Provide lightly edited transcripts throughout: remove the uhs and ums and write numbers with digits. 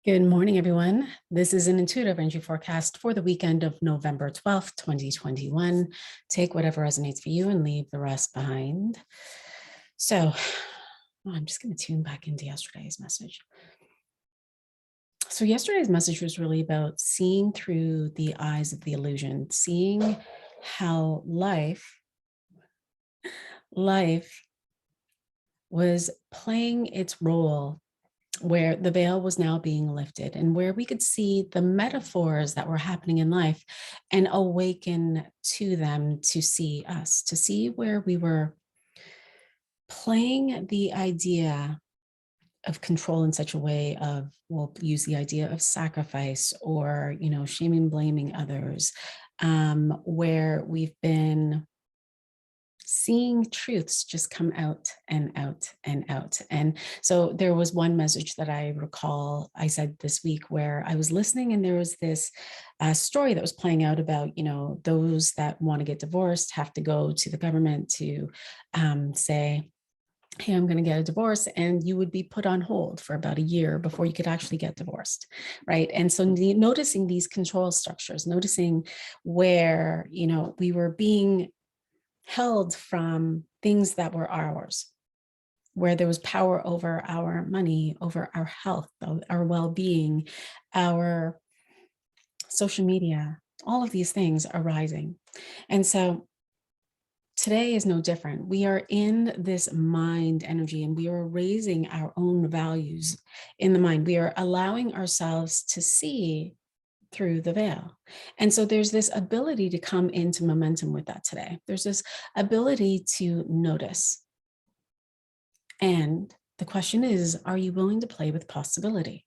Good morning, everyone. This is an intuitive energy forecast for the weekend of November 12th, 2021. Take whatever resonates for you and leave the rest behind. So I'm just going to tune back into yesterday's message. So yesterday's message was really about seeing through the eyes of the illusion, seeing how life was playing its role, where the veil was now being lifted and where we could see the metaphors that were happening in life and awaken to them, to see us, to see where we were playing the idea of control in such a way of, we'll use the idea of sacrifice or, shaming, blaming others, where we've been seeing truths just come out and out and out. And so there was one message that I recall I said this week where I was listening, and there was this story that was playing out about, those that want to get divorced have to go to the government to say, hey, I'm going to get a divorce, and you would be put on hold for about a year before you could actually get divorced, right? And so noticing these control structures, noticing where, we were being held from things that were ours, where there was power over our money, over our health, our well-being, our social media, all of these things are rising. And so today is no different. We are in this mind energy, and we are raising our own values in the mind. We are allowing ourselves to see through the veil. And so there's this ability to come into momentum with that today. There's this ability to notice. And the question is, are you willing to play with possibility?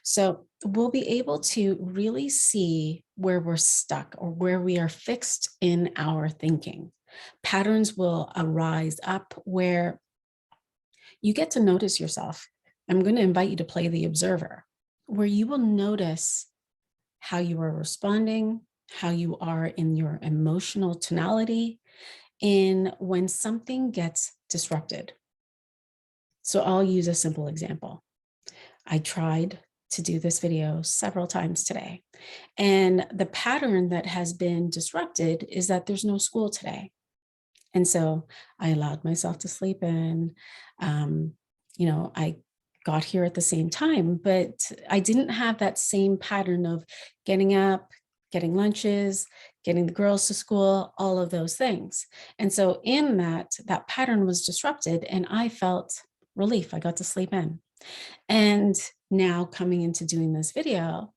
So we'll be able to really see where we're stuck or where we are fixed in our thinking. Patterns will arise up where you get to notice yourself. I'm going to invite you to play the observer, where you will notice how you are responding, how you are in your emotional tonality, in when something gets disrupted. So I'll use a simple example. I tried to do this video several times today, and the pattern that has been disrupted is that there's no school today. And so I allowed myself to sleep in. I got here at the same time, but I didn't have that same pattern of getting up, getting lunches, getting the girls to school, all of those things. And so in that pattern was disrupted, and I felt relief. I got to sleep in. And now coming into doing this video,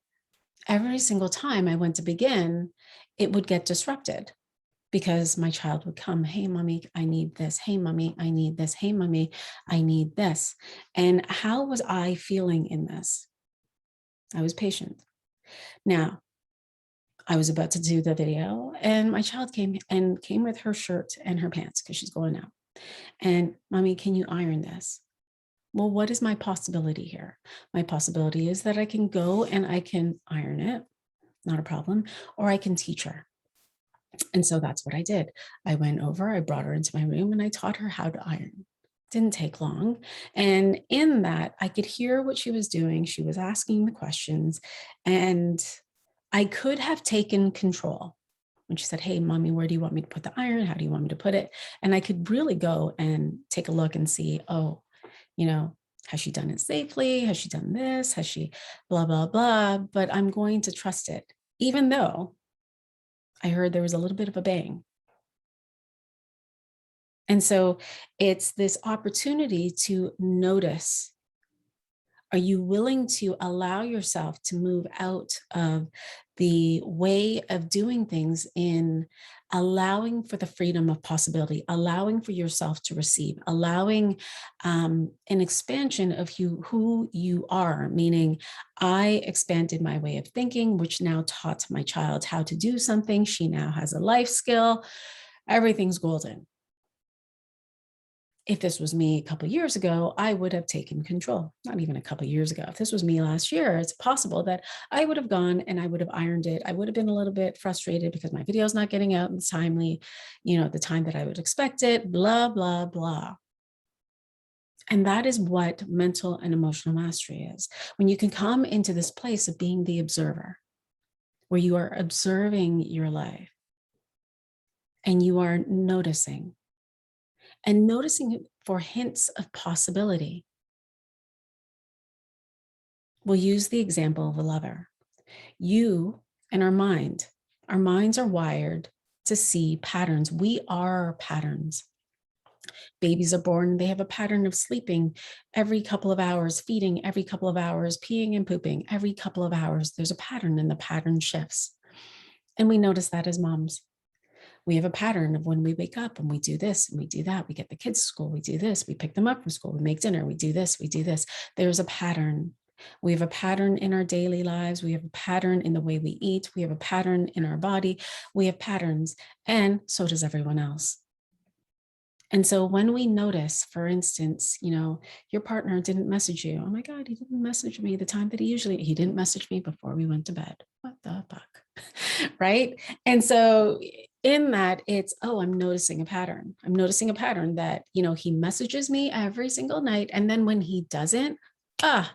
every single time I went to begin, it would get disrupted, because my child would come, hey, mommy, I need this. Hey, mommy, I need this. Hey, mommy, I need this. And how was I feeling in this? I was patient. Now, I was about to do the video, and my child came with her shirt and her pants because she's going out. And mommy, can you iron this? Well, what is my possibility here? My possibility is that I can go and I can iron it, not a problem, or I can teach her. And so that's what I did. I went over, I brought her into my room, and I taught her how to iron. Didn't take long. And in that, I could hear what she was doing. She was asking the questions, and I could have taken control. When she said, hey, mommy, where do you want me to put the iron? How do you want me to put it? And I could really go and take a look and see, has she done it safely? Has she done this? Has she blah, blah, blah? But I'm going to trust it, even though I heard there was a little bit of a bang. And so it's this opportunity to notice. Are you willing to allow yourself to move out of the way of doing things, in allowing for the freedom of possibility, allowing for yourself to receive, allowing an expansion of who you are, meaning I expanded my way of thinking, which now taught my child how to do something. She now has a life skill. Everything's golden. If this was me a couple of years ago, I would have taken control. Not even a couple of years ago. If this was me last year, it's possible that I would have gone and I would have ironed it. I would have been a little bit frustrated because my video is not getting out in timely, the time that I would expect it, blah, blah, blah. And that is what mental and emotional mastery is. When you can come into this place of being the observer, where you are observing your life and you are noticing and noticing for hints of possibility. We'll use the example of a lover. You and our minds are wired to see patterns. We are patterns. Babies are born, they have a pattern of sleeping every couple of hours, feeding every couple of hours, peeing and pooping every couple of hours. There's a pattern and the pattern shifts. And we notice that as moms. We have a pattern of when we wake up and we do this and we do that. We get the kids to school, we do this, we pick them up from school, we make dinner, we do this, we do this. There's a pattern. We have a pattern in our daily lives. We have a pattern in the way we eat. We have a pattern in our body. We have patterns, and so does everyone else. And so when we notice, for instance, your partner didn't message you. Oh my God, he didn't message me the time that he didn't message me before we went to bed. What the fuck? Right? And so in that, it's, I'm noticing a pattern. I'm noticing a pattern that, he messages me every single night. And then when he doesn't, how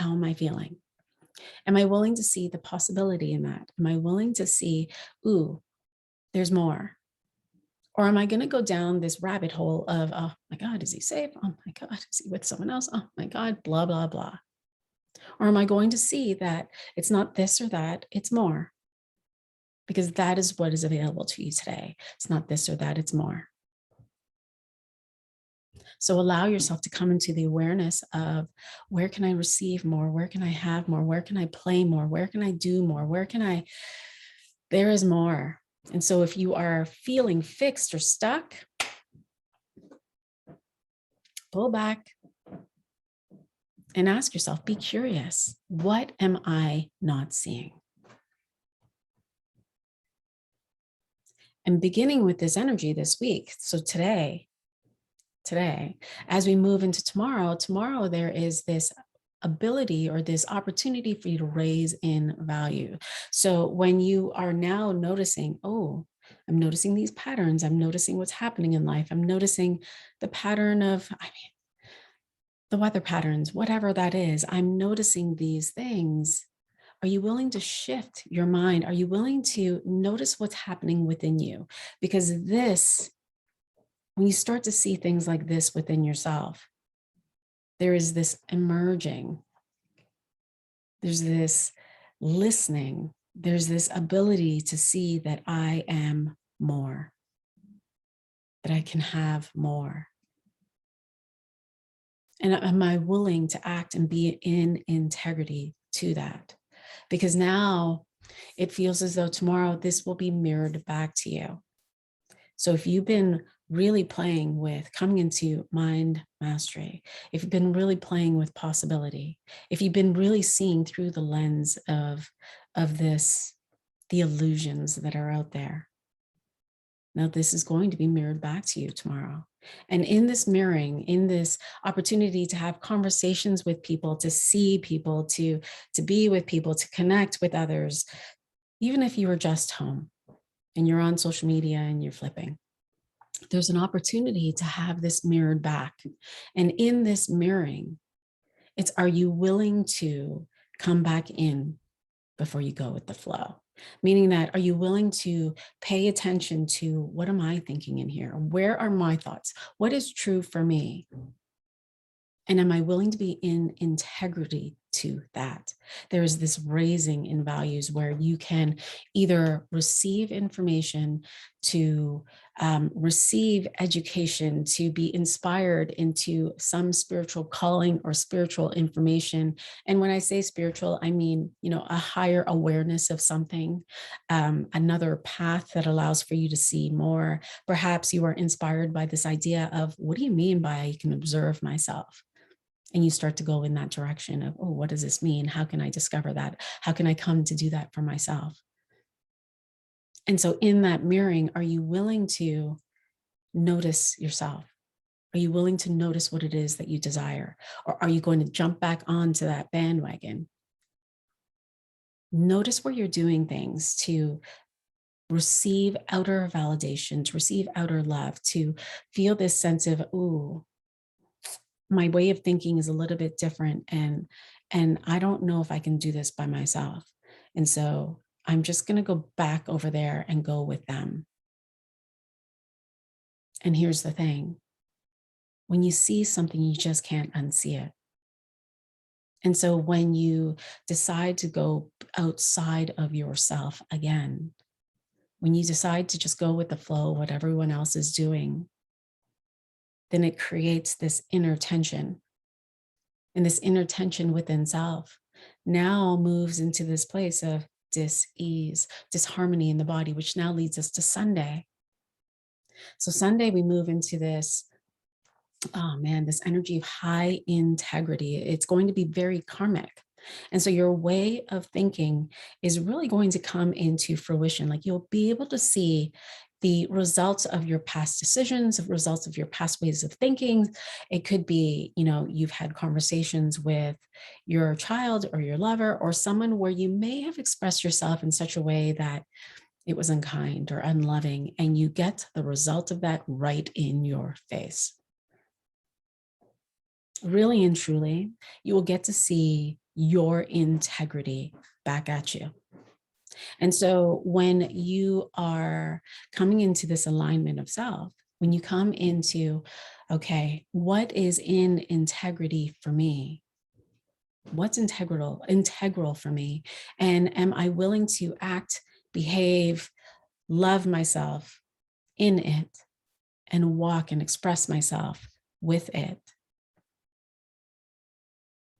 am I feeling? Am I willing to see the possibility in that? Am I willing to see, there's more? Or am I going to go down this rabbit hole of, oh my God, is he safe? Oh my God, is he with someone else? Oh my God, blah, blah, blah. Or am I going to see that it's not this or that, it's more? Because that is what is available to you today. It's not this or that, it's more. So allow yourself to come into the awareness of, where can I receive more? Where can I have more? Where can I play more? Where can I do more? There is more. And so if you are feeling fixed or stuck, pull back and ask yourself, be curious. What am I not seeing? And beginning with this energy this week, so today, as we move into tomorrow there is this ability or this opportunity for you to raise in value. So when you are now noticing, I'm noticing these patterns, I'm noticing what's happening in life, I'm noticing the pattern of, the weather patterns, whatever that is, I'm noticing these things. Are you willing to shift your mind? Are you willing to notice what's happening within you? Because when you start to see things like this within yourself, there is this emerging, there's this listening, there's this ability to see that I am more, that I can have more. And am I willing to act and be in integrity to that? Because now it feels as though tomorrow this will be mirrored back to you. So if you've been really playing with coming into mind mastery, if you've been really playing with possibility, if you've been really seeing through the lens of this, the illusions that are out there, now this is going to be mirrored back to you tomorrow. And in this mirroring, in this opportunity to have conversations with people, to see people, to be with people, to connect with others, even if you were just home and you're on social media and you're flipping, there's an opportunity to have this mirrored back. And in this mirroring, it's, are you willing to come back in before you go with the flow? Meaning that, are you willing to pay attention to, what am I thinking in here? Where are my thoughts? What is true for me? And am I willing to be in integrity to that? There is this raising in values where you can either receive information, to receive education, to be inspired into some spiritual calling or spiritual information. And when I say spiritual, I mean, a higher awareness of something, another path that allows for you to see more. Perhaps you are inspired by this idea of, what do you mean by I can observe myself? And you start to go in that direction of, what does this mean? How can I discover that? How can I come to do that for myself? And so in that mirroring, are you willing to notice yourself? Are you willing to notice what it is that you desire? Or are you going to jump back onto that bandwagon? Notice where you're doing things to receive outer validation, to receive outer love, to feel this sense of, My way of thinking is a little bit different, and I don't know if I can do this by myself. And so I'm just going to go back over there and go with them. And here's the thing. When you see something, you just can't unsee it. And so when you decide to go outside of yourself again, when you decide to just go with the flow, what everyone else is doing, then it creates this inner tension. And this inner tension within self now moves into this place of dis-ease, disharmony in the body, which now leads us to Sunday. So Sunday, we move into this, oh man, this energy of high integrity. It's going to be very karmic. And so your way of thinking is really going to come into fruition. Like you'll be able to see the results of your past decisions, the results of your past ways of thinking. It could be, you've had conversations with your child or your lover or someone where you may have expressed yourself in such a way that it was unkind or unloving, and you get the result of that right in your face. Really and truly, you will get to see your integrity back at you. And so when you are coming into this alignment of self, when you come into, okay, what is in integrity for me? What's integral for me? And am I willing to act, behave, love myself in it, and walk and express myself with it?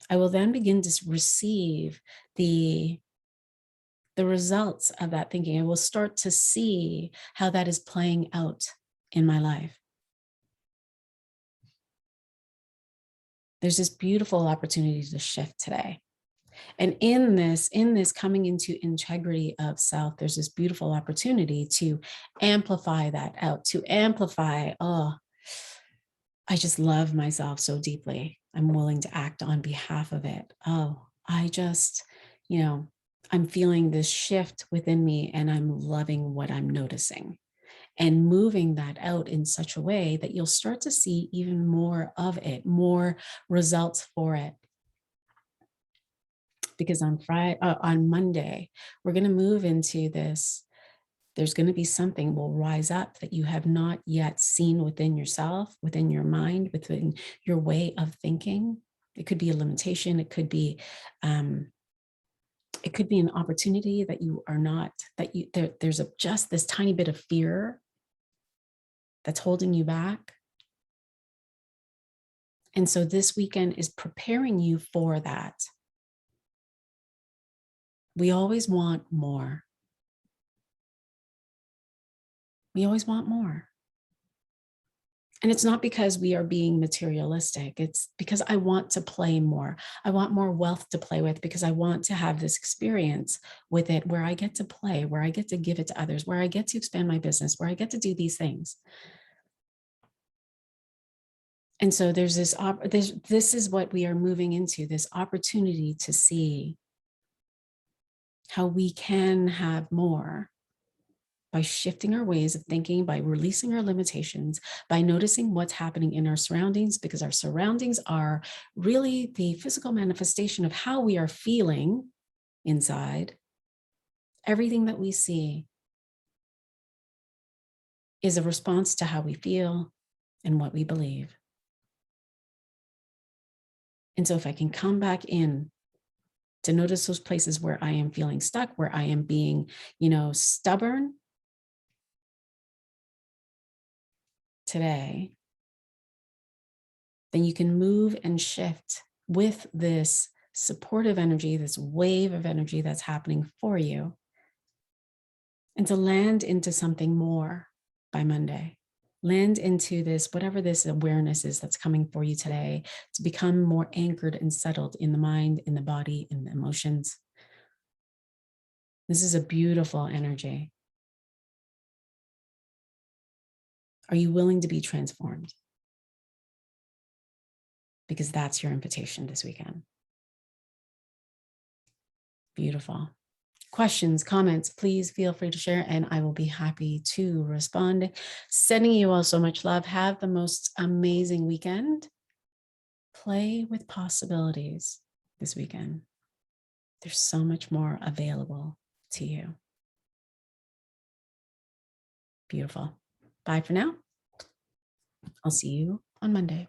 I will then begin to receive the results of that thinking. I will start to see how that is playing out in my life. There's this beautiful opportunity to shift today. And in this coming into integrity of self, there's this beautiful opportunity to amplify that out, to amplify, oh, I just love myself so deeply. I'm willing to act on behalf of it. Oh, I just, I'm feeling this shift within me and I'm loving what I'm noticing, and moving that out in such a way that you'll start to see even more of it, more results for it. Because on Monday, we're going to move into this. There's going to be something will rise up that you have not yet seen within yourself, within your mind, within your way of thinking. It could be a limitation. It could be an opportunity that you are not, there's just this tiny bit of fear that's holding you back. And so this weekend is preparing you for that. We always want more. We always want more. And it's not because we are being materialistic. It's because I want to play more. I want more wealth to play with because I want to have this experience with it where I get to play, where I get to give it to others, where I get to expand my business, where I get to do these things. And so there's this is what we are moving into, this opportunity to see how we can have more by shifting our ways of thinking, by releasing our limitations, by noticing what's happening in our surroundings, because our surroundings are really the physical manifestation of how we are feeling inside. Everything that we see is a response to how we feel and what we believe. And so if I can come back in to notice those places where I am feeling stuck, where I am being, stubborn today, then you can move and shift with this supportive energy, this wave of energy that's happening for you, and to land into something more by Monday. Land into this, whatever this awareness is that's coming for you today, to become more anchored and settled in the mind, in the body, in the emotions. This is a beautiful energy. Are you willing to be transformed? Because that's your invitation this weekend. Beautiful. Questions, comments, please feel free to share and I will be happy to respond. Sending you all so much love. Have the most amazing weekend. play with possibilities this weekend. There's so much more available to you. Beautiful. Bye for now. I'll see you on Monday.